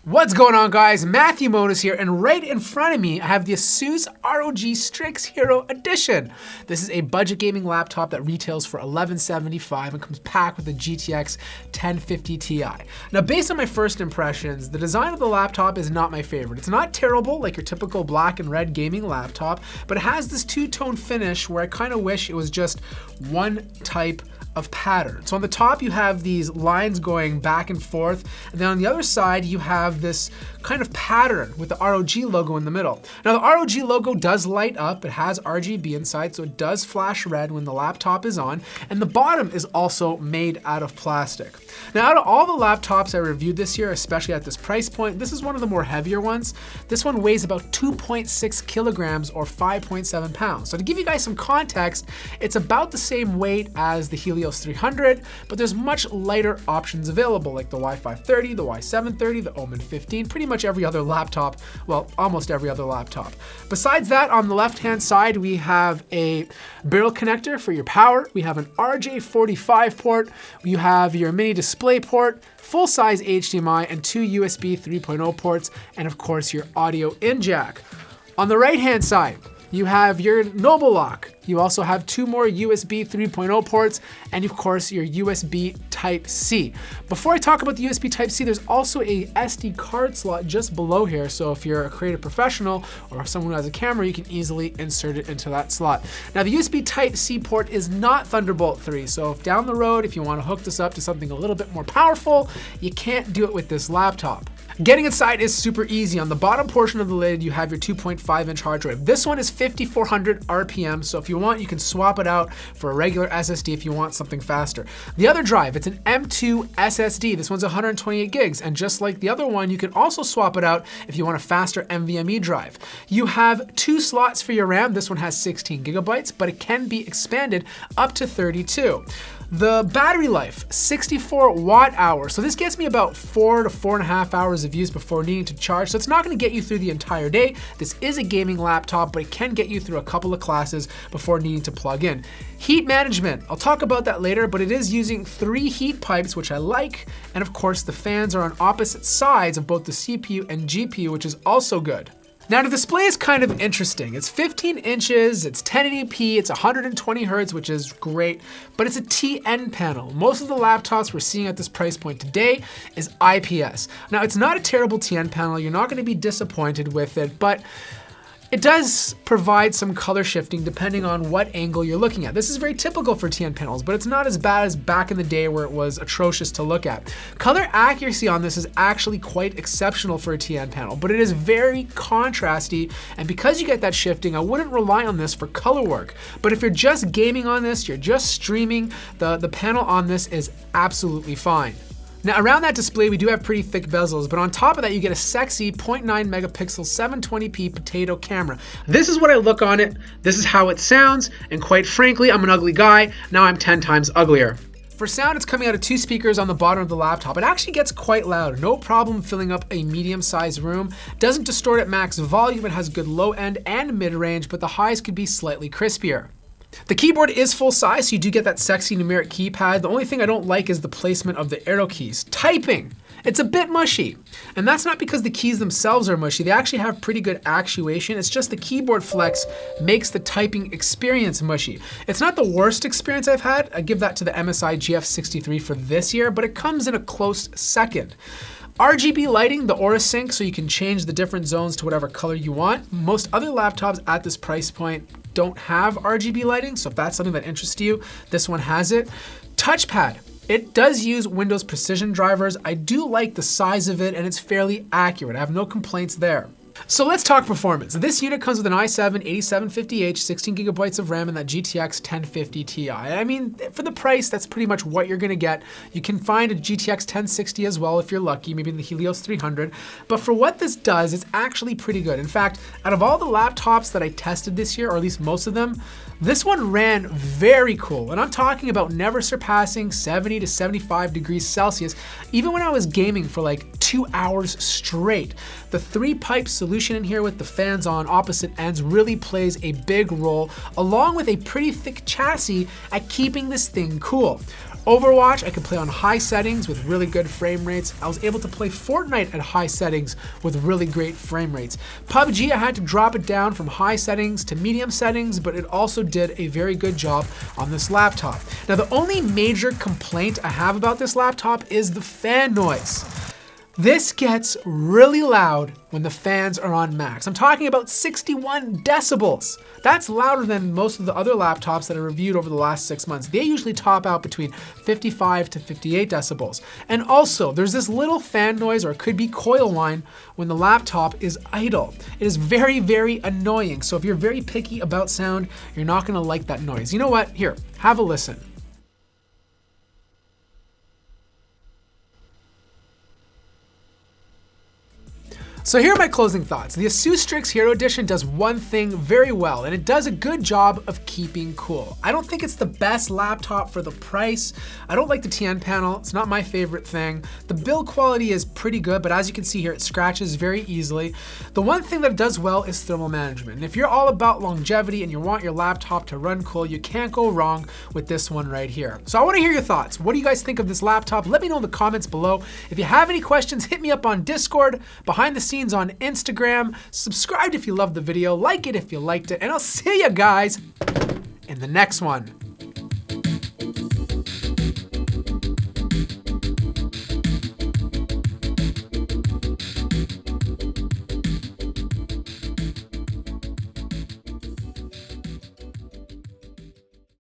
What's going on, guys? Matthew Moniz here, and right in front of me I have the ASUS ROG Strix Hero Edition. This is a budget gaming laptop that retails for $1175 and comes packed with a GTX 1050 Ti. Now, based on my first impressions, the design of the laptop is not my favorite. It's not terrible like your typical black and red gaming laptop, but it has this two-tone finish where I kind of wish it was just one type of pattern. So on the top you have these lines going back and forth, and then on the other side you have this kind of pattern with the ROG logo in the middle. Now the ROG logo does light up, it has RGB inside, so it does flash red when the laptop is on, and the bottom is also made out of plastic. Now out of all the laptops I reviewed this year, especially at this price point, this is one of the more heavier ones. This one weighs about 2.6 kilograms or 5.7 pounds. So to give you guys some context, it's about the same weight as the Helios 300, but there's much lighter options available like the Y530, the Y730, the Omen 15, pretty much every other laptop, well, almost every other laptop. Besides that, on the left-hand side, we have a barrel connector for your power. We have an RJ45 port. You have your mini display port, full-size HDMI, and two USB 3.0 ports, and of course your audio in jack. On the right-hand side, you have your Noble Lock. You also have two more USB 3.0 ports, and of course your USB Type-C. Before I talk about the USB Type-C, there's also a SD card slot just below here, so if you're a creative professional or someone who has a camera, you can easily insert it into that slot. Now the USB Type-C port is not Thunderbolt 3, so if down the road, if you want to hook this up to something a little bit more powerful, you can't do it with this laptop. Getting inside is super easy. On the bottom portion of the lid, you have your 2.5-inch hard drive. This one is 5,400 RPM, so if you want, you can swap it out for a regular SSD if you want something faster. The other drive, it's an M2 SSD. This one's 128 gigs, and just like the other one, you can also swap it out if you want a faster NVMe drive. You have two slots for your RAM. This one has 16 gigabytes, but it can be expanded up to 32. The battery life, 64 watt hours. So this gets me about 4 to 4.5 hours of use before needing to charge. So it's not gonna get you through the entire day. This is a gaming laptop, but it can get you through a couple of classes before needing to plug in. Heat management, I'll talk about that later, but it is using 3 heat pipes, which I like. And of course, the fans are on opposite sides of both the CPU and GPU, which is also good. Now the display is kind of interesting. It's 15 inches, it's 1080p, it's 120 hertz, which is great, but it's a TN panel. Most of the laptops we're seeing at this price point today is IPS. Now it's not a terrible TN panel, you're not gonna be disappointed with it, but it does provide some color shifting depending on what angle you're looking at. This is very typical for TN panels, but it's not as bad as back in the day where it was atrocious to look at. Color accuracy on this is actually quite exceptional for a TN panel, but it is very contrasty, and because you get that shifting, I wouldn't rely on this for color work. But if you're just gaming on this, you're just streaming, the panel on this is absolutely fine. Now around that display, we do have pretty thick bezels, but on top of that, you get a sexy 0.9 megapixel 720p potato camera. This is what I look on it, this is how it sounds, and quite frankly, I'm an ugly guy, now I'm 10 times uglier. For sound, it's coming out of 2 speakers on the bottom of the laptop. It actually gets quite loud, no problem filling up a medium-sized room. Doesn't distort at max volume, it has good low end and mid-range, but the highs could be slightly crispier. The keyboard is full size, so you do get that sexy numeric keypad. The only thing I don't like is the placement of the arrow keys. Typing, it's a bit mushy. And that's not because the keys themselves are mushy. They actually have pretty good actuation. It's just the keyboard flex makes the typing experience mushy. It's not the worst experience I've had. I give that to the MSI GF63 for this year, but it comes in a close second. RGB lighting, the Aura Sync, so you can change the different zones to whatever color you want. Most other laptops at this price point don't have RGB lighting, so if that's something that interests you, this one has it. Touchpad, it does use Windows Precision drivers. I do like the size of it, and it's fairly accurate. I have no complaints there. So let's talk performance. This unit comes with an i7-8750H, 16 gigabytes of RAM, and that GTX 1050 Ti. I mean, for the price, that's pretty much what you're gonna get. You can find a GTX 1060 as well if you're lucky, maybe the Helios 300. But for what this does, it's actually pretty good. In fact, out of all the laptops that I tested this year, or at least most of them, this one ran very cool. And I'm talking about never surpassing 70 to 75 degrees Celsius, even when I was gaming for like 2 hours straight. The 3-pipe solution in here with the fans on opposite ends really plays a big role, along with a pretty thick chassis at keeping this thing cool. Overwatch, I could play on high settings with really good frame rates. I was able to play Fortnite at high settings with really great frame rates. PUBG, I had to drop it down from high settings to medium settings, but it also did a very good job on this laptop. Now, the only major complaint I have about this laptop is the fan noise. This gets really loud when the fans are on max. I'm talking about 61 decibels. That's louder than most of the other laptops that I reviewed over the last 6 months. They usually top out between 55 to 58 decibels. And also, there's this little fan noise, or it could be coil whine, when the laptop is idle. It is very, very annoying. So if you're very picky about sound, you're not gonna like that noise. You know what? Here, have a listen. So here are my closing thoughts. The ASUS Strix Hero Edition does one thing very well, and it does a good job of keeping cool. I don't think it's the best laptop for the price. I don't like the TN panel. It's not my favorite thing. The build quality is pretty good, but as you can see here, it scratches very easily. The one thing that it does well is thermal management. And if you're all about longevity and you want your laptop to run cool, you can't go wrong with this one right here. So I want to hear your thoughts. What do you guys think of this laptop? Let me know in the comments below. If you have any questions, hit me up on Discord, behind the scenes on Instagram. Subscribe if you loved the video, like it if you liked it, and I'll see you guys in the next one.